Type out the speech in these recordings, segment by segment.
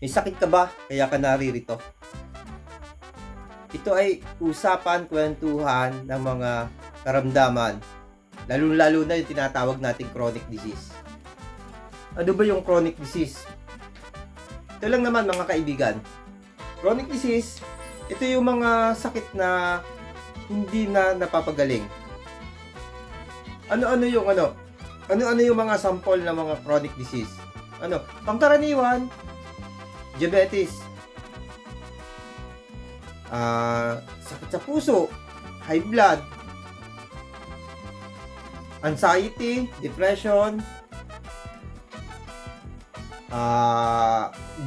May sakit ka ba kaya ka naririto? Ito ay usapan, kwentuhan ng mga karamdaman, lalong-lalo na yung tinatawag nating chronic disease. Ano ba yung chronic disease? Ito lang naman mga kaibigan. Chronic disease, ito yung mga sakit na hindi na napapagaling. Ano-ano yung ano? Ano-ano yung mga sample ng mga chronic disease? Pangkaraniwan, diabetes, sakit sa puso, high blood, anxiety, depression,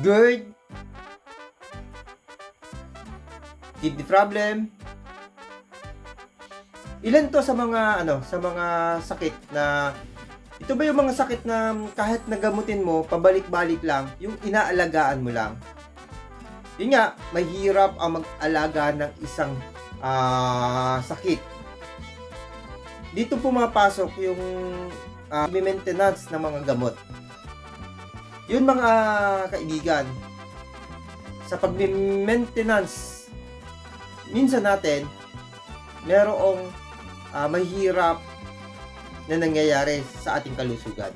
GERD, kidney problem. Ilan to sa mga sa mga sakit na ito ba yung mga sakit na kahit nagamutin mo, pabalik-balik lang, yung inaalagaan mo lang. Yun nga, mahirap ang mag-alaga ng isang sakit. Dito pumapasok yung maintenance ng mga gamot. Yun mga kaibigan, sa pag-maintenance, minsan natin, merong mahirap na nangyayari sa ating kalusugan.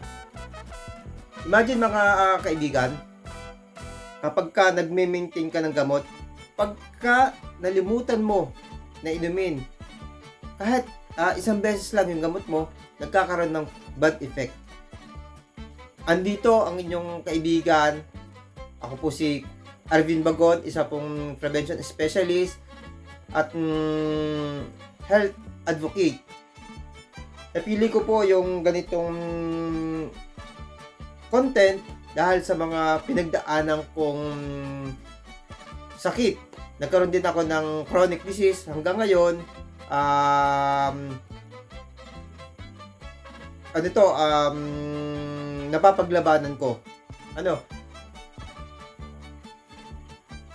Imagine mga kaibigan, kapag ka nagme-maintain ka ng gamot, pagka nalimutan mo na inumin, kahit isang beses lang yung gamot mo, nagkakaroon ng bad effect. Andito ang inyong kaibigan, ako po si Arvin Bagon, isa pong prevention specialist at health advocate. Napili ko po yung ganitong content dahil sa mga pinagdaanan kong sakit. Nagkaroon din ako ng chronic disease hanggang ngayon. Napapaglabanan ko.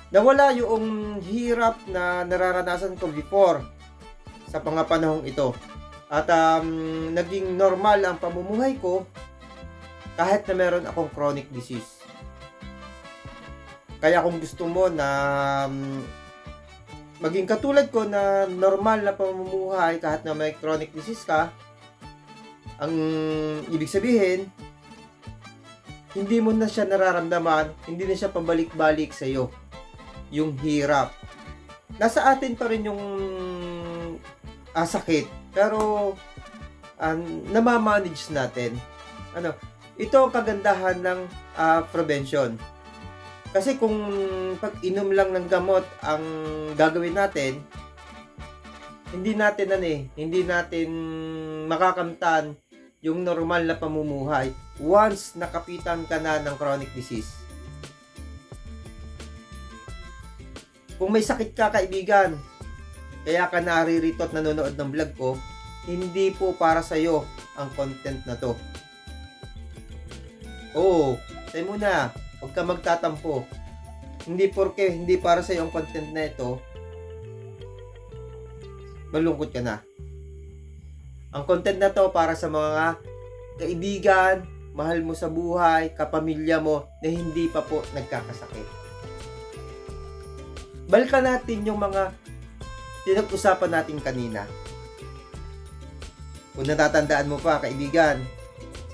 Nawala yung hirap na nararanasan ko before sa mga panahong ito. At naging normal ang pamumuhay ko kahit na meron akong chronic disease. Kaya kung gusto mo na maging katulad ko na normal na pamumuhay kahit na may chronic disease ka, ang ibig sabihin, hindi mo na siya nararamdaman, hindi na siya pabalik-balik sa iyo yung hirap. Nasa atin pa rin yung sakit, pero namamanage natin. Ito ang kagandahan ng prevention. Kasi kung pag-inom lang ng gamot ang gagawin natin, hindi natin makakamtan yung normal na pamumuhay once nakapitan ka na ng chronic disease. Kung may sakit ka, kaibigan, kaya ka naririto at nanonood ng vlog ko, hindi po para sa'yo ang content na to. Tayo muna, huwag ka magtatampo. Hindi porke hindi para sa'yo ang content na ito, malungkot ka na. Ang content na to para sa mga kaibigan, mahal mo sa buhay, kapamilya mo na hindi pa po nagkakasakit. Balikan natin yung mga pinag-usapan natin kanina. Kung natatandaan mo pa, kaibigan,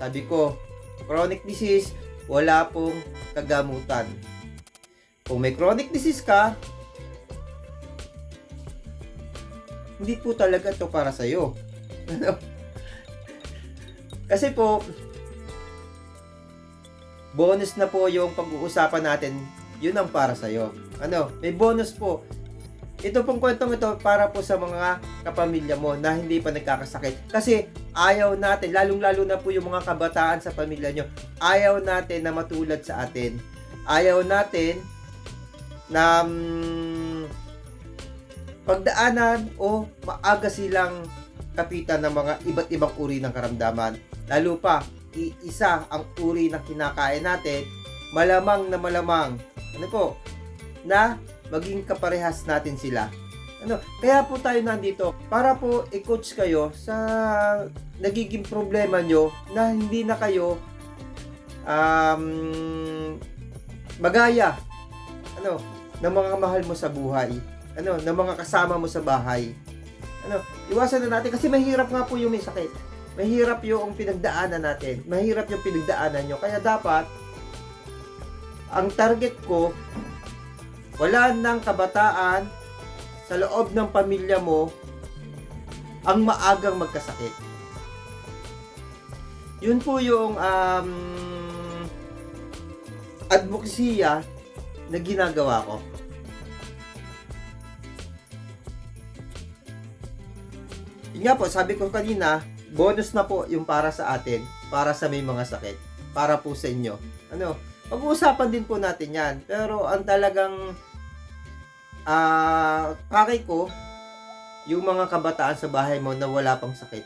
sabi ko, chronic disease, wala pong kagamutan. Kung may chronic disease ka, hindi po talaga to para sa'yo. Kasi po, bonus na po yung pag-uusapan natin, yun ang para sa'yo. May bonus po. Ito pong kwentong ito para po sa mga kapamilya mo na hindi pa nagkakasakit. Kasi ayaw natin, lalong-lalo na po yung mga kabataan sa pamilya nyo, ayaw natin na matulad sa atin. Ayaw natin na pagdaanan o maaga silang kapitan ng mga iba't ibang uri ng karamdaman. Lalo pa, iisa ang uri ng kinakain natin, malamang na maging kaparehas natin sila. Kaya po tayo nandito para po i-coach kayo sa nagiging problema nyo na hindi na kayo magaya, ano, ng mga mahal mo sa buhay, ano, ng mga kasama mo sa bahay. Ano, iwasan na natin kasi mahirap nga po yung may sakit. Mahirap yung pinagdaanan natin. Mahirap yung pinagdaanan nyo. Kaya dapat, ang target ko, wala nang kabataan sa loob ng pamilya mo ang maagang magkasakit. Yun po yung advokasya na ginagawa ko. Yun nga po, sabi ko kanina, bonus na po yung para sa atin, para sa may mga sakit, para po sa inyo. Ano, pag-uusapan din po natin yan. Pero ang talagang pakay ko, yung mga kabataan sa bahay mo na wala pang sakit.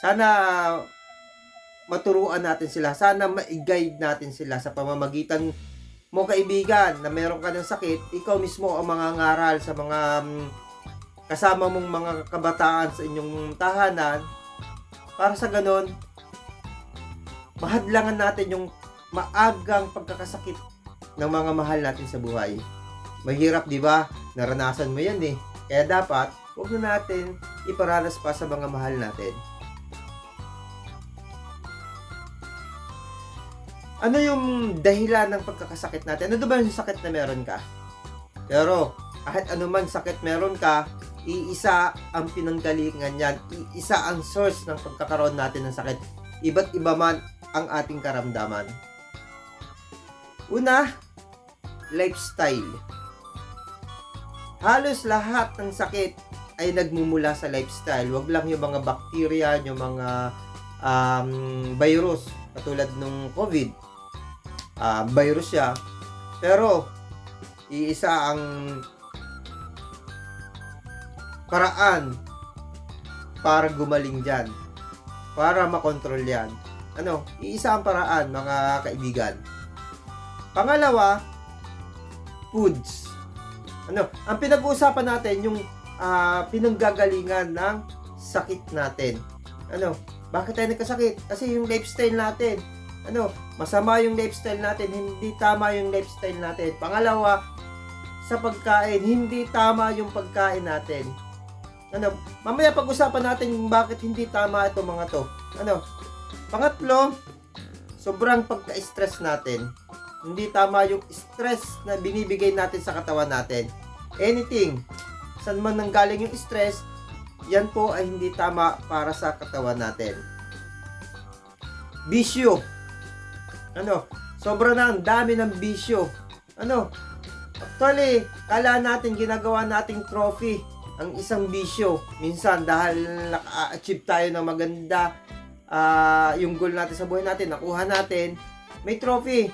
Sana maturuan natin sila. Sana ma-guide natin sila sa pamamagitan mo, kaibigan, na meron ka ng sakit. Ikaw mismo ang mga ngaral sa mga kasama mong mga kabataan sa inyong tahanan, para sa ganon, mahadlangan natin yung maagang pagkakasakit ng mga mahal natin sa buhay. Mahirap, di ba? Naranasan mo yan eh. Kaya dapat, huwag na natin iparanas pa sa mga mahal natin. Ano yung dahilan ng pagkakasakit natin? Ano ba yung sakit na meron ka? Pero, kahit anuman sakit meron ka, iisa ang pinanggalingan yan. Iisa ang source ng pagkakaroon natin ng sakit. Iba't iba man ang ating karamdaman. Una, lifestyle. Halos lahat ng sakit ay nagmumula sa lifestyle. Wag lang yung mga bacteria, yung mga virus. Katulad nung COVID. Virus siya. Pero, iisa ang paraan para gumaling dyan, para makontrol yan. Ano, iisa ang paraan, mga kaibigan. Pangalawa, foods. Ano, ang pinag-uusapan natin yung pinanggagalingan ng sakit natin. Ano, bakit tayo nagkasakit? Kasi yung lifestyle natin. Ano, masama yung lifestyle natin, hindi tama yung lifestyle natin. Pangalawa, sa pagkain, hindi tama yung pagkain natin. Ano, mamaya pag-usapan natin kung bakit hindi tama itong mga to. Ano, pangatlo, sobrang pagka-stress natin. Hindi tama yung stress na binibigay natin sa katawan natin. Anything, saan man nanggaling yung stress, yan po ay hindi tama para sa katawan natin. Bisyo. Ano, sobra na ang dami ng bisyo. Ano, actually, kala natin ginagawa nating trophy ang isang bisyo. Minsan dahil naka-achieve tayo ng maganda yung goal natin sa buhay natin, nakuha natin, may trophy.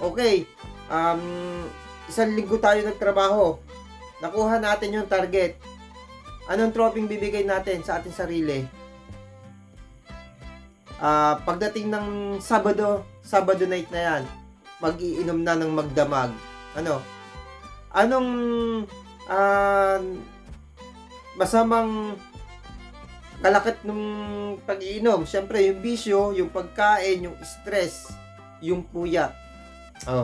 Okay, isang linggo tayo nagtrabaho, nakuha natin yung target. Anong trophy bibigay natin sa ating sarili? Pagdating ng Sabado night na yan, mag-iinom na ng magdamag. Anong masamang kalakit ng pag-iinom? Siyempre, yung bisyo, yung pagkain, yung stress, yung puyat.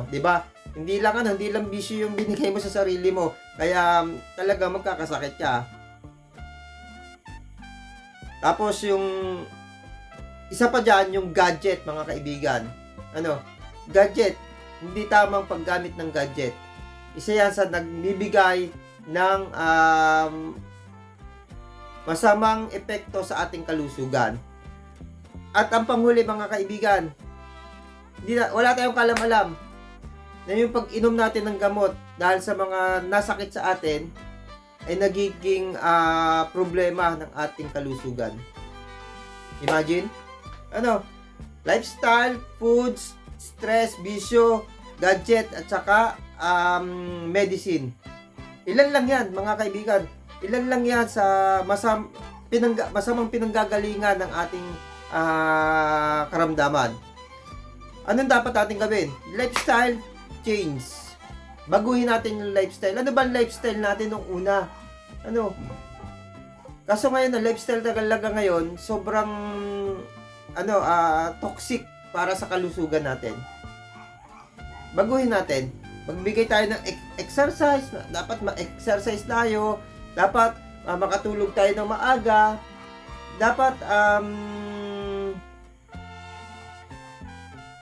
Di ba? Hindi lang bisyo yung binigay mo sa sarili mo. Kaya talaga magkakasakit ka. Tapos yung isa pa dyan, yung gadget, mga kaibigan. Gadget. Hindi tamang paggamit ng gadget. Isa yan sa nagbibigay ng masamang epekto sa ating kalusugan. At ang panghuli, mga kaibigan, wala tayong kalam-alam na yung pag-inom natin ng gamot dahil sa mga nasakit sa atin ay nagiging problema ng ating kalusugan. Imagine, lifestyle, foods, stress, bisyo, gadget, at saka medicine. Ilan lang yan, mga kaibigan. Ilan lang yan sa masamang pinanggagalingan ng ating karamdaman. Anong dapat natin gawin? Lifestyle change. Baguhin natin yung lifestyle. Ano ba ang lifestyle natin nung una? Kaso ngayon, ang lifestyle talaga ngayon, sobrang toxic para sa kalusugan natin. baguhin natin. Magbigay tayo ng exercise. Dapat ma-exercise tayo. Dapat makatulog tayo ng maaga. Dapat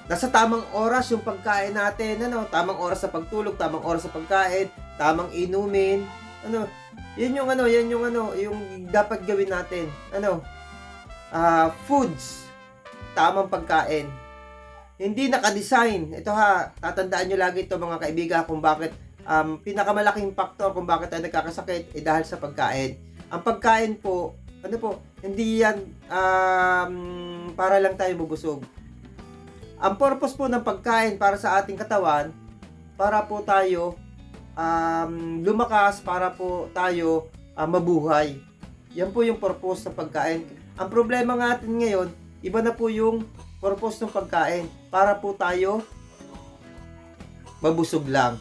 nasa tamang oras yung pagkain natin, tamang oras sa pagtulog, tamang oras sa pagkain, tamang inumin, yan yung dapat gawin natin, foods, tamang pagkain. Hindi naka-design. Ito tatandaan nyo lagi ito mga kaibigan kung bakit pinakamalaking factor kung bakit tayo nagkakasakit dahil sa pagkain. Ang pagkain po, hindi yan para lang tayo bubusog. Ang purpose po ng pagkain para sa ating katawan, para po tayo lumakas, para po tayo mabuhay. Yan po yung purpose ng pagkain. Ang problema natin ngayon, iba na po yung purpose ng pagkain, para po tayo mabusog lang.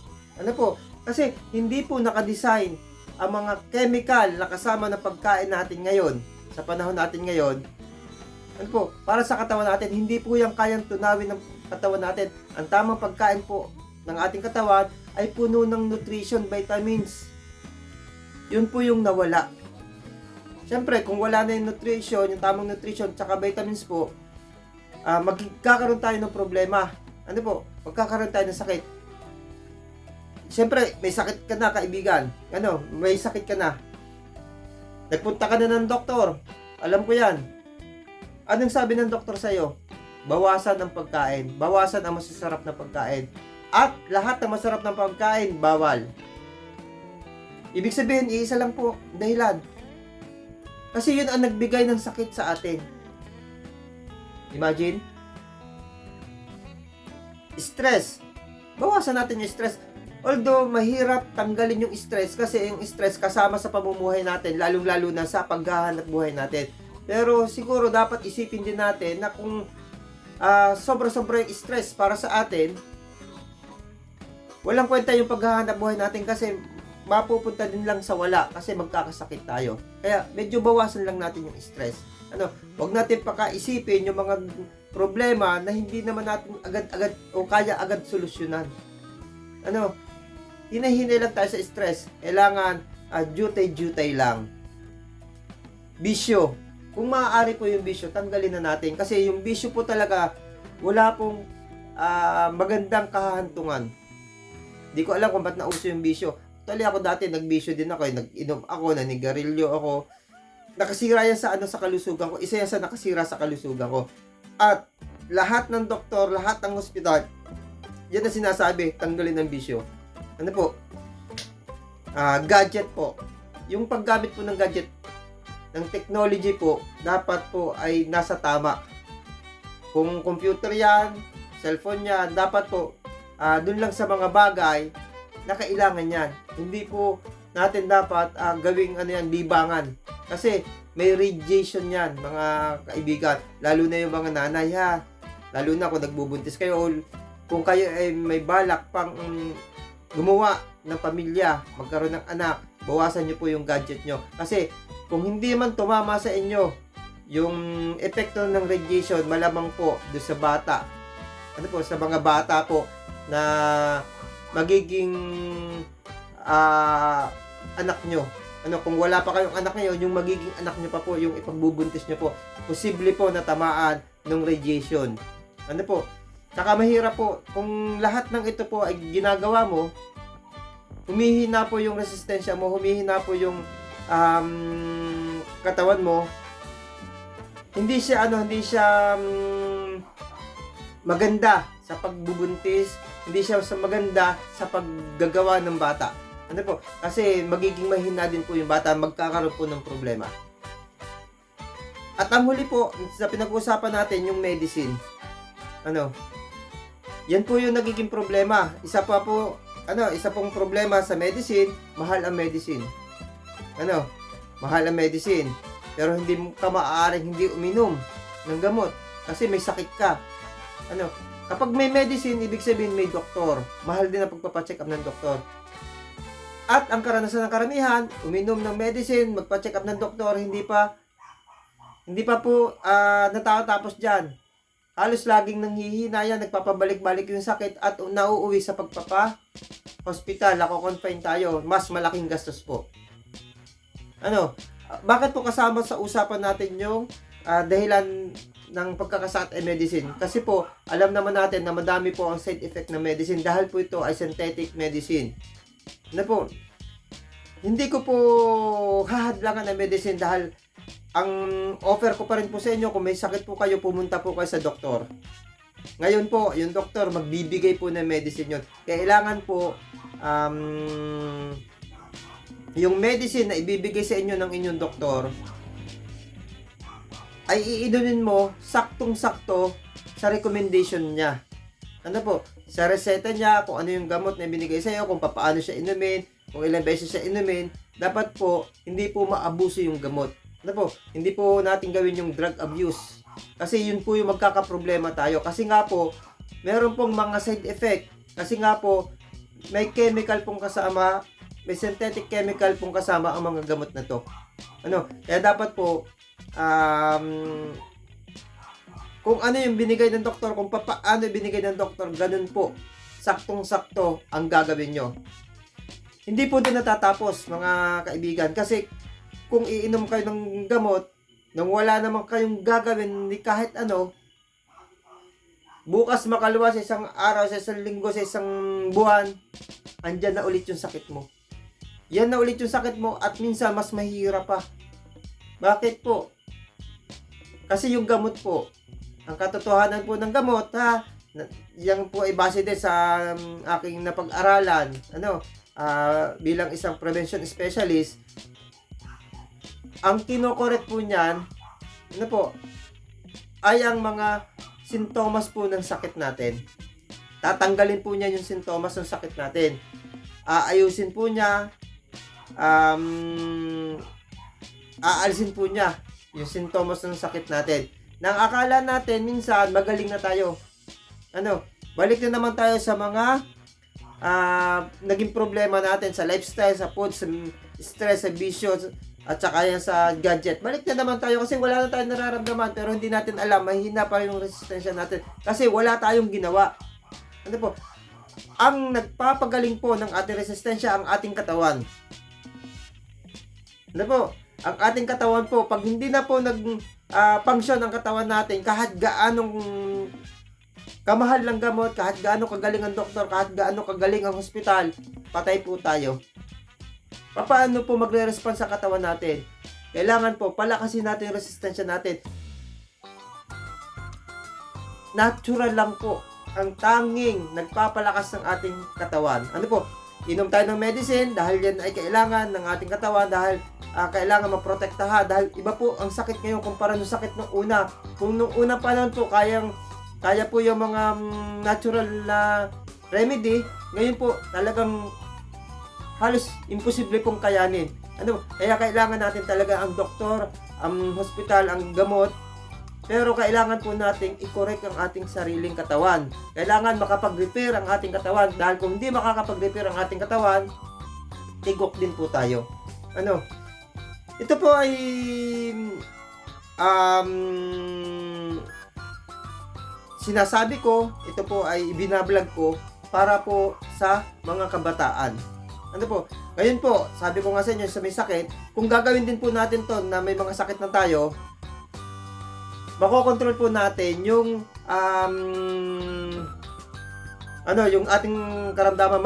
Kasi hindi po nakadesign ang mga chemical na kasama ng pagkain natin ngayon, sa panahon natin ngayon, para sa katawan natin. Hindi po yung kayang tunawin ng katawan natin. Ang tamang pagkain po ng ating katawan ay puno ng nutrition, vitamins. Yun po yung nawala. Siyempre, kung wala na yung nutrition, yung tamang nutrition, tsaka vitamins po, magkakaroon tayo ng problema. Magkakaroon tayo ng sakit. Siyempre, may sakit ka na, kaibigan. May sakit ka na. Nagpunta ka na ng doktor. Alam ko yan. Anong sabi ng doktor sa'yo? Bawasan ang pagkain. Bawasan ang masasarap na pagkain. At lahat ng masarap na pagkain, bawal. Ibig sabihin, iisa lang po dahilan. Kasi yun ang nagbigay ng sakit sa atin. Imagine. Stress. Bawasan natin yung stress. Although, mahirap tanggalin yung stress kasi yung stress kasama sa pamumuhay natin, lalong-lalo na sa paghahanap buhay natin. Pero siguro dapat isipin din natin na kung sobra-sobra yung stress para sa atin, walang kwenta yung paghahanap buhay natin kasi mapupunta din lang sa wala kasi magkakasakit tayo. Kaya medyo bawasan lang natin yung stress. Huwag natin pakaisipin yung mga problema na hindi naman natin agad-agad o kaya agad solusyonan. Hinahinay lang tayo sa stress. Kailangan jutay-jutay lang. Bisyo. Kung maaari po yung bisyo, tanggalin na natin. Kasi yung bisyo po talaga, wala pong magandang kahahantungan. Di ko alam kung ba't nauso yung bisyo. Actually ako dati, nagbisyo din ako. Nag-inom ako, nanigarilyo ako. Nakasira yan sa kalusugan ko. Isa yan sa nakasira sa kalusugan ko. At lahat ng doktor, lahat ng hospital, yan na sinasabi, tanggalin ang bisyo. Gadget po. Yung paggamit po ng gadget, ng technology po, dapat po ay nasa tama. Kung computer yan, cellphone yan, dapat po, dun lang sa mga bagay na kailangan yan. Hindi po natin dapat gawing libangan. Kasi may radiation yan, mga kaibigan. Lalo na yung mga nanay Lalo na kung nagbubuntis kayo, kung kayo ay may balak pang gumawa ng pamilya, magkaroon ng anak, bawasan nyo po yung gadget nyo. Kasi kung hindi man tumama sa inyo yung epekto ng radiation, malamang po doon sa bata. Sa mga bata po na magiging anak nyo. Kung wala pa kayong anak ngayon, yung magiging anak nyo pa po, yung ipagbubuntis nyo po, posible po na tamaan ng radiation. Saka mahirap po, kung lahat ng ito po ay ginagawa mo, humihina po yung resistensya mo, humihina po yung katawan mo, hindi siya maganda sa pagbubuntis, hindi siya maganda sa paggagawa ng bata. Kasi magiging mahina din po yung bata, magkakaroon po ng problema. At ang huli po, sa pinag-uusapan natin, yung medicine. Yan po yung nagiging problema. Isa pong problema sa medicine, mahal ang medicine. Mahal ang medicine. Pero hindi ka maaaring hindi uminom ng gamot kasi may sakit ka. Kapag may medicine, ibig sabihin may doktor. Mahal din ang pagpapacheck up ng doktor. At ang karanasan ng karamihan, uminom ng medicine, magpa-check up ng doktor, hindi pa po natatapos dyan. halos laging nanghihina yan, nagpapabalik-balik yung sakit at nauuwi sa pagpapa-hospital, nako-confine tayo, mas malaking gastos po. Bakit po kasama sa usapan natin yung dahilan ng pagkakasakit ay medicine? Kasi po, alam naman natin na madami po ang side effect ng medicine dahil po ito ay synthetic medicine. Hindi ko po hahadlangan ng medicine dahil ang offer ko pa rin po sa inyo, kung may sakit po kayo, pumunta po kayo sa doktor. Ngayon po, yung doktor magbibigay po ng medicine yun. Kailangan po yung medicine na ibibigay sa inyo ng inyong doktor ay iinumin mo saktong-sakto sa recommendation niya. Sa reseta niya, kung ano yung gamot na binigay sa iyo, kung paano siya inumin, kung ilang beses siya inumin, dapat po hindi po maabuso yung gamot. Hindi po natin gawin yung drug abuse. Kasi yun po yung magkakaproblema tayo. Kasi nga po, meron pong mga side effect. Kasi nga po, may chemical pong kasama, may synthetic chemical pong kasama ang mga gamot na to. Kaya dapat po, kung ano yung binigay ng doktor, kung paano binigay ng doktor, ganun po, saktong-sakto ang gagawin nyo. Hindi po din natatapos, mga kaibigan, kasi kung iinom kayo ng gamot, nang wala naman kayong gagawin ni kahit ano, bukas makalawa sa isang araw, sa isang linggo, sa isang buwan, andyan na ulit yung sakit mo. Yan na ulit yung sakit mo at minsan mas mahirap pa. Bakit po? Kasi yung gamot po, ang katotohanan po ng gamot, yan po ay base din sa aking napag-aralan, bilang isang prevention specialist. Ang kinokorek po niyan, ay ang mga sintomas po ng sakit natin. Tatanggalin po niya yung sintomas ng sakit natin. Aayusin po niya, aalisin po niya yung sintomas ng sakit natin. Nang akala natin, minsan, magaling na tayo. Balik na naman tayo sa mga naging problema natin sa lifestyle, sa food, sa stress, sa bisyo, at saka yan sa gadget. Balik na naman tayo kasi wala na tayong nararamdaman pero hindi natin alam, mahina pa yung resistensya natin kasi wala tayong ginawa. Ang nagpapagaling po ng ating resistensya ang ating katawan. Ang ating katawan po, pag hindi na po function ang katawan natin, kahit gaanong kamahal ng gamot, kahit gaano kagaling ang doktor, kahit gaano kagaling ang hospital, patay po tayo. Paano po magre-response sa katawan natin? Kailangan po palakasin natin yung resistensya natin. Natural lang po ang tanging nagpapalakas ng ating katawan. Inom tayo ng medicine dahil yan ay kailangan ng ating katawan, dahil kailangan maprotektahan, dahil iba po ang sakit ngayon kumpara nung sakit nung una. Kung nung una pa lang po kaya po yung mga natural na remedy, ngayon po talagang halos imposible pong kayanin. Kaya kailangan natin talaga ang doktor, ang hospital, ang gamot. Pero kailangan po nating i-correct ang ating sariling katawan. Kailangan makapag-repair ang ating katawan. Dahil kung hindi makakapag-repair ang ating katawan, tigok din po tayo. Ito po ay sinasabi ko, ito po ay ibinablog ko para po sa mga kabataan. Ngayon po, sabi ko nga sa inyo, sa may sakit, kung gagawin din po natin to na may mga sakit na tayo, makokontrol po natin yung yung ating karamdaman,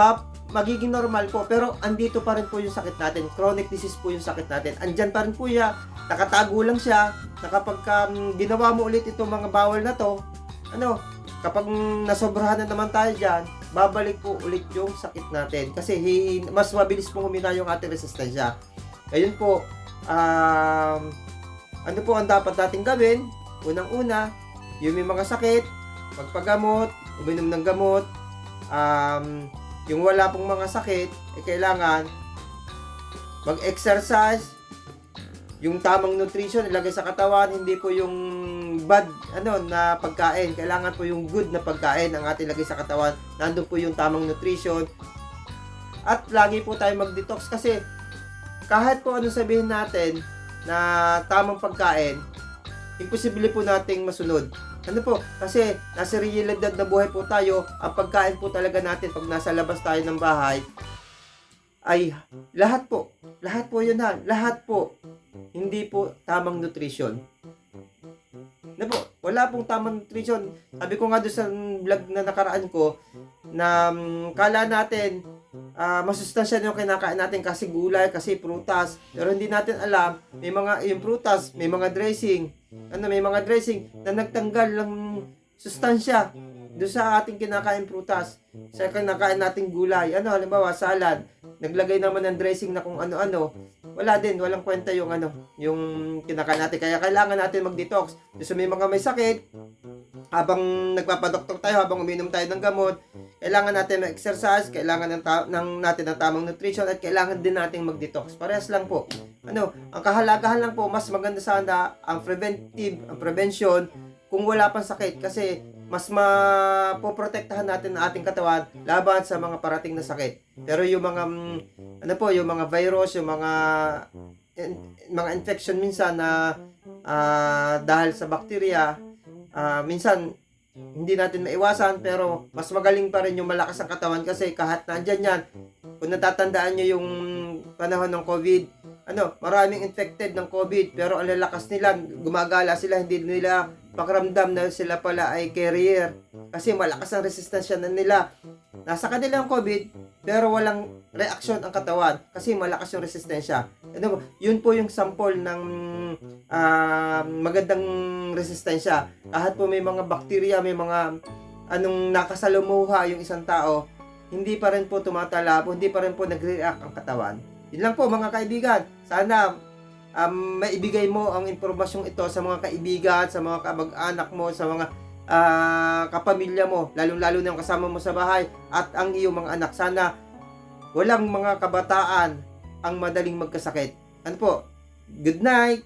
magiging normal po, pero andito pa rin po yung sakit natin. Chronic disease po yung sakit natin. Andyan pa rin po siya, nakatago lang siya, na kapag ginawa mo ulit itong mga bawal na to, kapag nasobrahan na naman tayo dyan, babalik po ulit yung sakit natin. Kasi mas mabilis po humina yung ating resistensya. Ngayon po, ano po ang dapat natin gawin? Unang-una, yung may mga sakit, magpagamot, uminom ng gamot. Yung wala pong mga sakit, kailangan mag-exercise, yung tamang nutrition ilagay sa katawan, hindi po yung bad na pagkain. Kailangan po yung good na pagkain ang ating ilagay sa katawan. Nandun po yung tamang nutrition. At lagi po tayo mag-detox kasi kahit po ano sabihin natin na tamang pagkain, imposible po nating masunod. Ano po, kasi nasa realidad na buhay po tayo, ang pagkain po talaga natin pag nasa labas tayo ng bahay, ay lahat po yun ha, lahat po, hindi po tamang nutrition. Na po, wala pong tamang nutrition. Sabi ko nga doon sa vlog na nakaraan ko, na kala natin, masustansya yung kinakain natin kasi gulay, kasi prutas. Pero hindi natin alam, may mga, yung prutas, may mga dressing, may mga dressing na nagtanggal ng sustansya doon sa ating kinakain prutas, sa kinakain nating gulay. Halimbawa, salad, naglagay naman ng dressing na kung ano-ano, wala din, walang kwenta yung yung kinakain natin. Kaya kailangan natin mag-detox. So may mga may sakit, habang nagpapadoktor tayo, habang uminom tayo ng gamot, kailangan natin mag-exercise, kailangan natin ng tamang nutrition, at kailangan din natin mag-detox. Parehas lang po. Ang kahalagahan lang po, mas maganda sana ang prevention kung wala pang sakit, kasi mas mapoprotektahan natin ang ating katawan laban sa mga parating na sakit. Pero yung mga yung mga virus, yung mga infection minsan na dahil sa bakterya, minsan hindi natin maiwasan, pero mas magaling pa rin yung malakas ang katawan, kasi kahit nandyan yan, kung natatandaan nyo yung panahon ng COVID, maraming infected ng COVID, pero ang lalakas nila, gumagala sila, hindi nila pakiramdam na sila pala ay carrier, kasi malakas ang resistensya na nila. Nasa kanila ang COVID, pero walang reaksyon ang katawan, kasi malakas yung resistensya. Yun po yung sample ng magandang resistensya. Kahit po may mga bakterya, may mga nakasalumuha yung isang tao, hindi pa rin po tumatalabo, hindi pa rin po nagre-react ang katawan. Yun lang po mga kaibigan. Sana maibigay mo ang impormasyong ito sa mga kaibigan, sa mga kamag-anak mo, sa mga kapamilya mo, lalong-lalo na yung kasama mo sa bahay, at ang iyong mga anak. Sana walang mga kabataan ang madaling magkasakit. Good night!